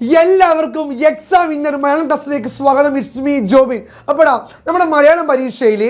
എല്ലാവർക്കും exam winner Malayalam ടെസ്റ്റിലേക്ക് സ്വാഗതം. It's me Jobin. അപ്പോഴാ നമ്മുടെ മലയാളം പരീക്ഷയിൽ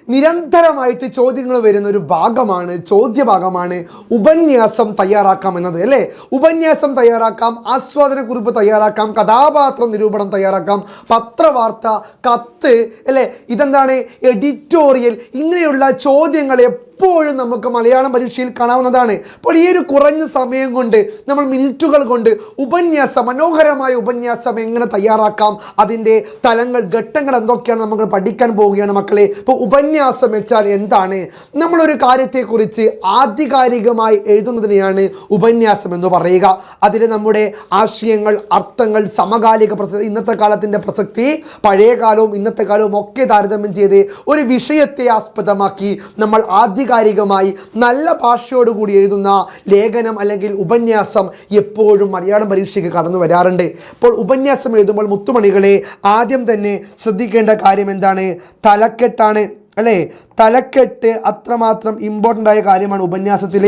നിരന്തരമായിട്ട് ചോദ്യങ്ങൾ വരുന്ന ഒരു ഭാഗമാണ്, ചോദ്യഭാഗമാണ് ഉപന്യാസം തയ്യാറാക്കാം എന്നത് അല്ലേ. ഉപന്യാസം തയ്യാറാക്കാം, ആസ്വാദനക്കുറിപ്പ് തയ്യാറാക്കാം, കഥാപാത്ര നിരൂപണം തയ്യാറാക്കാം, പത്രവാർത്ത, കത്ത് അല്ലേ, ഇതെന്താണ് എഡിറ്റോറിയൽ, ഇങ്ങനെയുള്ള ചോദ്യങ്ങൾ എപ്പോഴും നമുക്ക് മലയാളം പരീക്ഷയിൽ കാണാവുന്നതാണ്. അപ്പോൾ ഈ ഒരു കുറഞ്ഞ സമയം കൊണ്ട് നമ്മൾ മിനിറ്റുകൾ കൊണ്ട് ഉപന്യാസം, മനോഹരമായ ഉപന്യാസം എങ്ങനെ തയ്യാറാക്കാം, അതിൻ്റെ തലങ്ങൾ, ഘട്ടങ്ങൾ എന്തൊക്കെയാണ് നമുക്ക് പഠിക്കാൻ പോവുകയാണ് മക്കളെ. ഇപ്പോൾ ഉപന്യാസം വെച്ചാൽ എന്താണ്? നമ്മളൊരു കാര്യത്തെക്കുറിച്ച് ആധികാരികമായി എഴുതുന്നതിനെയാണ് ഉപന്യാസം എന്ന് പറയുക. അതിൽ നമ്മുടെ ആശയങ്ങൾ, അർത്ഥങ്ങൾ, സമകാലിക പ്രസക്തി, ഇന്നത്തെ കാലത്തിൻ്റെ പ്രസക്തി, പഴയ കാലവും ഇന്നത്തെ കാലവും ഒക്കെ താരതമ്യം ചെയ്ത് ഒരു വിഷയത്തെ ആസ്പദമാക്കി നമ്മൾ ആധികാരികമായി നല്ല ഭാഷയോടുകൂടി എഴുതുന്ന ലേഖനം അല്ലെങ്കിൽ ഉപന്യാസം എപ്പോഴും മലയാളം പരീക്ഷയ്ക്ക് കടന്നു വരാറുണ്ട്. അപ്പോൾ ഉപന്യാസം എഴുതുമ്പോൾ മുത്തുമണികളെ ആദ്യം തന്നെ ശ്രദ്ധിക്കേണ്ട കാര്യം എന്താണ്? തലക്കെട്ടാണ് അല്ലേ. തലക്കെട്ട് അത്രമാത്രം ഇമ്പോർട്ടൻ്റ് ആയ കാര്യമാണ്. ഉപന്യാസത്തിൽ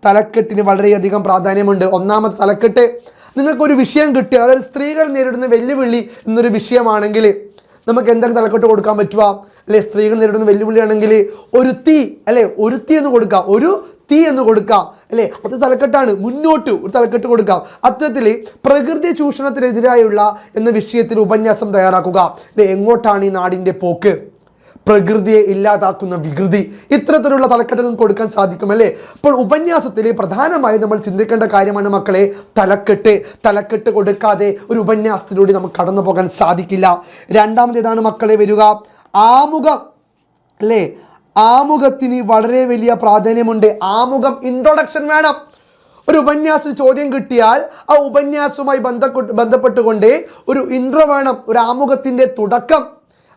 തലക്കെട്ടിന് വളരെയധികം പ്രാധാന്യമുണ്ട്. ഒന്നാമത്തെ തലക്കെട്ട്, നിങ്ങൾക്കൊരു വിഷയം കിട്ടിയാൽ, അതായത് സ്ത്രീകൾ നേരിടുന്ന വെല്ലുവിളി എന്നൊരു വിഷയമാണെങ്കിൽ നമുക്ക് എന്തൊക്കെ തലക്കെട്ട് കൊടുക്കാൻ പറ്റുക അല്ലെ? സ്ത്രീകൾ നേരിടുന്ന വെല്ലുവിളിയാണെങ്കിൽ ഒരു തീ അല്ലെ, ഒരു തീ എന്ന് കൊടുക്കാം, ഒരു തീ എന്ന് കൊടുക്കാം അല്ലേ. അത് തലക്കെട്ടാണ്. മുന്നോട്ട് ഒരു തലക്കെട്ട് കൊടുക്കാം. അത്തരത്തിൽ പ്രകൃതി ചൂഷണത്തിനെതിരായുള്ള എന്ന വിഷയത്തിൽ ഉപന്യാസം തയ്യാറാക്കുക. എങ്ങോട്ടാണ് ഈ നാടിൻ്റെ പോക്ക്, പ്രകൃതിയെ ഇല്ലാതാക്കുന്ന വികൃതി, ഇത്തരത്തിലുള്ള തലക്കെട്ടുകൾ കൊടുക്കാൻ സാധിക്കുമല്ലേ. അപ്പോൾ ഉപന്യാസത്തിൽ പ്രധാനമായും നമ്മൾ ചിന്തിക്കേണ്ട കാര്യമാണ് മക്കളെ തലക്കെട്ട്. തലക്കെട്ട് കൊടുക്കാതെ ഒരു ഉപന്യാസത്തിലൂടെ നമുക്ക് കടന്നു പോകാൻ സാധിക്കില്ല. രണ്ടാമത്തേതാണ് മക്കളെ വരിക ആമുഖം അല്ലേ. ആമുഖത്തിന് വളരെ വലിയ പ്രാധാന്യമുണ്ട്. ആമുഖം, ഇൻട്രൊഡക്ഷൻ വേണം. ഒരു ഉപന്യാസം ചോദ്യം കിട്ടിയാൽ ആ ഉപന്യാസവുമായി ബന്ധപ്പെട്ടുകൊണ്ട് ഒരു ഇൻട്രോ വേണം, ഒരു ആമുഖത്തിൻ്റെ തുടക്കം,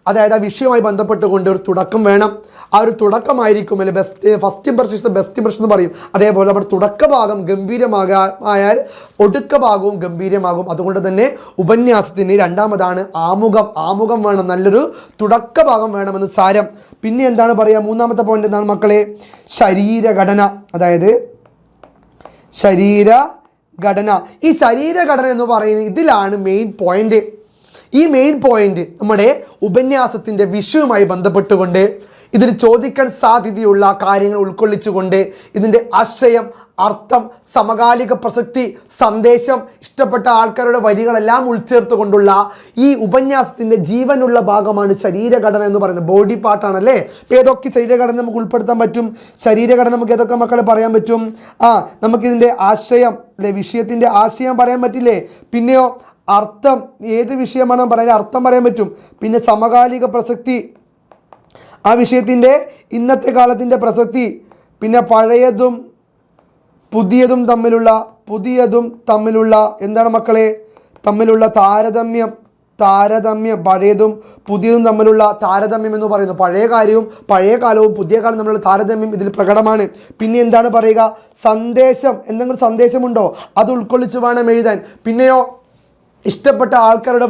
അതായത് ആ വിഷയവുമായി ബന്ധപ്പെട്ടുകൊണ്ട് ഒരു തുടക്കം വേണം. ആ ഒരു തുടക്കമായിരിക്കും അല്ലെ first impression is the best impression എന്ന് പറയും. അതേപോലെ അവിടെ തുടക്കഭാഗം ഗംഭീരമായാൽ ഒടുക്ക ഭാഗവും ഗംഭീരമാകും. അതുകൊണ്ട് തന്നെ ഉപന്യാസത്തിന് രണ്ടാമതാണ് ആമുഖം. ആമുഖം വേണം, നല്ലൊരു തുടക്ക ഭാഗം വേണമെന്ന് സാരം. പിന്നെ എന്താണ് പറയുക, മൂന്നാമത്തെ പോയിന്റ് എന്താണ് മക്കളെ? ശരീരഘടന. അതായത് ശരീരഘടന. ഈ ശരീരഘടന എന്ന് പറയുന്നത് ഇതിലാണ് മെയിൻ പോയിന്റ്. ഈ മെയിൻ പോയിന്റ് നമ്മുടെ ഉപന്യാസത്തിൻ്റെ വിഷയവുമായി ബന്ധപ്പെട്ടുകൊണ്ട് ഇതിൽ ചോദിക്കാൻ സാധ്യതയുള്ള കാര്യങ്ങൾ ഉൾക്കൊള്ളിച്ചുകൊണ്ട് ഇതിൻ്റെ ആശയം, അർത്ഥം, സമകാലിക പ്രസക്തി, സന്ദേശം, ഇഷ്ടപ്പെട്ട ആൾക്കാരുടെ വരികളെല്ലാം ഉൾച്ചേർത്തുകൊണ്ടുള്ള ഈ ഉപന്യാസത്തിൻ്റെ ജീവനുള്ള ഭാഗമാണ് ശരീരഘടന എന്ന് പറയുന്നത്. ബോഡി പാർട്ടാണല്ലേ. ഏതൊക്കെ ശരീരഘടന നമുക്ക് ഉൾപ്പെടുത്താൻ പറ്റും? ശരീരഘടന നമുക്ക് ഏതൊക്കെ മക്കളെ പറയാൻ പറ്റും? നമുക്കിതിൻ്റെ ആശയം അല്ലെ, വിഷയത്തിൻ്റെ ആശയം പറയാൻ പറ്റില്ലേ? പിന്നെയോ അർത്ഥം, ഏത് വിഷയമാണ് പറയാൻ അർത്ഥം പറയാൻ പറ്റും. പിന്നെ സമകാലിക പ്രസക്തി, ആ വിഷയത്തിൻ്റെ ഇന്നത്തെ കാലത്തിൻ്റെ പ്രസക്തി. പിന്നെ പഴയതും പുതിയതും തമ്മിലുള്ള എന്താണ് മക്കളെ? തമ്മിലുള്ള താരതമ്യം. പഴയതും പുതിയതും തമ്മിലുള്ള താരതമ്യം എന്ന് പറയുന്നു. പഴയ കാലവും പുതിയ കാലവും തമ്മിലുള്ള താരതമ്യം ഇതിൽ പ്രകടമാണ്. പിന്നെ എന്താണ് പറയുക? സന്ദേശം. എന്തെങ്കിലും സന്ദേശമുണ്ടോ അത് ഉൾക്കൊള്ളിച്ച് വേണം എഴുതാൻ. പിന്നെയോ ഇഷ്ടപ്പെട്ട ആൾക്കാരുടെ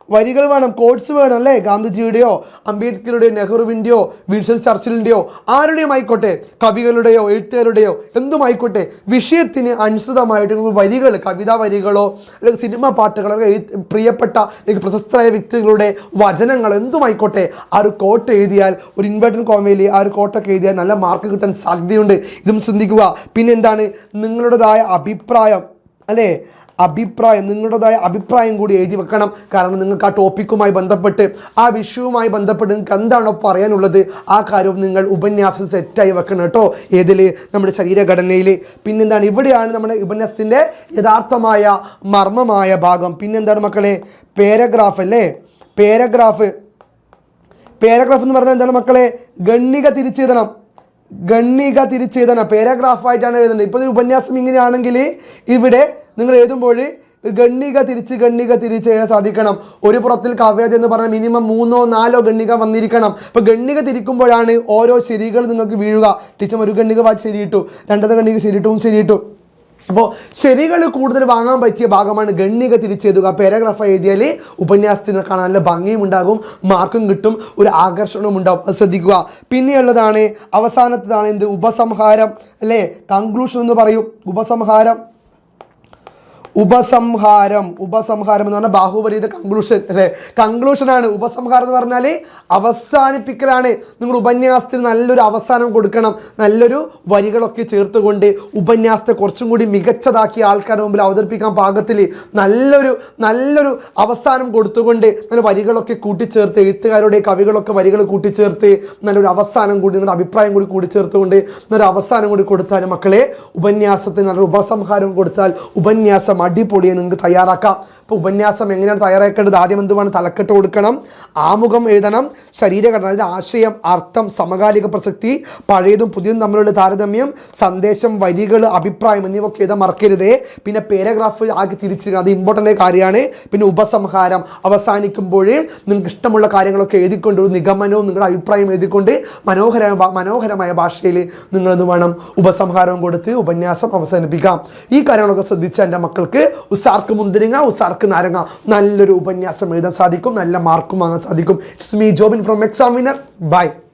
വരികൾ വേണം, കോട്സ് വേണം അല്ലേ. ഗാന്ധിജിയുടെയോ അംബേദ്കറുടെയോ നെഹ്റുവിൻ്റെയോ വിൻസ്റ്റൺ ചർച്ചിലിൻ്റെയോ ആരുടെയും ആയിക്കോട്ടെ, കവികളുടെയോ എഴുത്തുകാരുടെയോ എന്തുമായിക്കോട്ടെ, വിഷയത്തിന് അനുസൃതമായിട്ട് വരികൾ, കവിതാ വരികളോ അല്ലെങ്കിൽ സിനിമ പാട്ടുകളോ, പ്രിയപ്പെട്ട അല്ലെങ്കിൽ പ്രശസ്തരായ വ്യക്തികളുടെ വചനങ്ങൾ എന്തുമായിക്കോട്ടെ, ആ ഒരു കോട്ട് എഴുതിയാൽ, ഒരു ഇൻവേർട്ടഡ് കോമയിൽ ആ ഒരു കോട്ടൊക്കെ എഴുതിയാൽ നല്ല മാർക്ക് കിട്ടാൻ സാധ്യതയുണ്ട്. ഇതും ചിന്തിക്കുക. പിന്നെ എന്താണ്? നിങ്ങളുടേതായ അഭിപ്രായം അല്ലേ, നിങ്ങളുടേതായ അഭിപ്രായം കൂടി എഴുതി വെക്കണം. കാരണം നിങ്ങൾക്ക് ആ ടോപ്പിക്കുമായി ബന്ധപ്പെട്ട്, ആ വിഷയവുമായി ബന്ധപ്പെട്ട് നിങ്ങൾക്ക് എന്താണോ പറയാനുള്ളത് ആ കാര്യവും നിങ്ങൾ ഉപന്യാസം സെറ്റായി വെക്കണം കേട്ടോ. ഏതിൽ? നമ്മുടെ ശരീരഘടനയിൽ. പിന്നെന്താണ്? ഇവിടെയാണ് നമ്മുടെ ഉപന്യാസത്തിൻ്റെ യഥാർത്ഥമായ മർമ്മമായ ഭാഗം. പിന്നെന്താണ് മക്കളെ? പാരഗ്രാഫ് അല്ലേ. പാരഗ്രാഫ് എന്ന് പറഞ്ഞാൽ എന്താണ് മക്കളെ? ഗണ്ണിക തിരിച്ചെഴുതണം. പാരഗ്രാഫായിട്ടാണ് എഴുതുന്നത്. ഇപ്പോൾ ഒരു ഉപന്യാസം ഇങ്ങനെയാണെങ്കിൽ ഇവിടെ നിങ്ങൾ എഴുതുമ്പോൾ ഗണ്ണിക തിരിച്ച് എഴുതാൻ സാധിക്കണം. ഒരു പുറത്തിൽ കവ്യത എന്ന് പറഞ്ഞാൽ മിനിമം 3-4 ഗണ്ണിക വന്നിരിക്കണം. അപ്പോൾ ഗണ്ണിക തിരിക്കുമ്പോഴാണ് ഓരോ ശരികൾ നിങ്ങൾക്ക് വീഴുക. ടീച്ചർ ഒരു ഗണ്ണിക വായിച്ച് ശരിയിട്ടു, രണ്ടാമത്തെ ഗണ്ണിക ശരിയിട്ടു. അപ്പോൾ ശരികൾ കൂടുതൽ വാങ്ങാൻ പറ്റിയ ഭാഗമാണ് ഗണ്ണിക തിരിച്ചെഴുതുക. പാരഗ്രാഫ് എഴുതിയാൽ ഉപന്യാസത്തിന് കാണാൻ നല്ല ഭംഗിയും ഉണ്ടാകും, മാർക്കും കിട്ടും, ഒരു ആകർഷണവും ഉണ്ടാകും. അത് ശ്രദ്ധിക്കുക. പിന്നെയുള്ളതാണ് അവസാനത്തതാണ് എന്ത്? ഉപസംഹാരം അല്ലേ. കൺക്ലൂഷൻ എന്ന് പറയും. ഉപസംഹാരം എന്ന് പറഞ്ഞാൽ ബാഹുബലിയുടെ കൺക്ലൂഷൻ അല്ലേ, കൺക്ലൂഷനാണ്. ഉപസംഹാരം എന്ന് പറഞ്ഞാൽ അവസാനിപ്പിക്കലാണ്. നിങ്ങൾ ഉപന്യാസത്തിന് നല്ലൊരു അവസാനം കൊടുക്കണം, നല്ലൊരു വരികളൊക്കെ ചേർത്തുകൊണ്ട് ഉപന്യാസത്തെ കുറച്ചും കൂടി മികച്ചതാക്കി ആൾക്കാരുടെ മുമ്പിൽ അവതരിപ്പിക്കാൻ പാകത്തിൽ നല്ലൊരു അവസാനം കൊടുത്തുകൊണ്ട് നല്ല വരികളൊക്കെ കൂട്ടിച്ചേർത്ത്, എഴുത്തുകാരുടെ കവികളൊക്കെ വരികൾ കൂട്ടിച്ചേർത്ത് നല്ലൊരു അവസാനം കൂടി, നിങ്ങളുടെ അഭിപ്രായം കൂടി കൂടിച്ചേർത്തുകൊണ്ട് നല്ലൊരു അവസാനം കൂടി കൊടുത്താൽ മക്കളെ ഉപന്യാസത്തിന് നല്ലൊരു ഉപസംഹാരം കൊടുത്താൽ ഉപന്യാസം അടിപൊളിയെ നിങ്ങൾക്ക് തയ്യാറാക്കാം. അപ്പോൾ ഉപന്യാസം എങ്ങനെയാണ് തയ്യാറാക്കേണ്ടത്? ആദ്യം എന്തുവാണ്? തലക്കെട്ട് കൊടുക്കണം, ആമുഖം എഴുതണം, ശരീരഘടന, അതായത് ആശയം, അർത്ഥം, സമകാലിക പ്രസക്തി, പഴയതും പുതിയതും തമ്മിലുള്ള താരതമ്യം, സന്ദേശം, വരികൾ, അഭിപ്രായം എന്നിവയൊക്കെ എഴുതാൻ മറക്കരുത്. പിന്നെ പാരഗ്രാഫ് ആക്കി തിരിച്ചിരിക്കുക, അത് ഇമ്പോർട്ടൻ്റ് കാര്യമാണ്. പിന്നെ ഉപസംഹാരം അവസാനിക്കുമ്പോൾ നിങ്ങൾക്ക് ഇഷ്ടമുള്ള കാര്യങ്ങളൊക്കെ എഴുതിക്കൊണ്ട് ഒരു നിഗമനവും നിങ്ങളുടെ അഭിപ്രായം എഴുതിക്കൊണ്ട് മനോഹരമായ ഭാഷയിൽ നിങ്ങളെന്ത് വേണം? ഉപസംഹാരവും കൊടുത്ത് ഉപന്യാസം അവസാനിപ്പിക്കാം. ഈ കാര്യങ്ങളൊക്കെ ശ്രദ്ധിച്ച എൻ്റെ മക്കൾക്ക് ഉസാർക്ക് മുന്തിരിങ്ങ, ഉസാർക്ക് നാരങ്ങ, നല്ലൊരു ഉപന്യാസം എഴുതാൻ സാധിക്കും, നല്ല മാർക്കും വാങ്ങാൻ സാധിക്കും. It's me Jobin from examiner. By.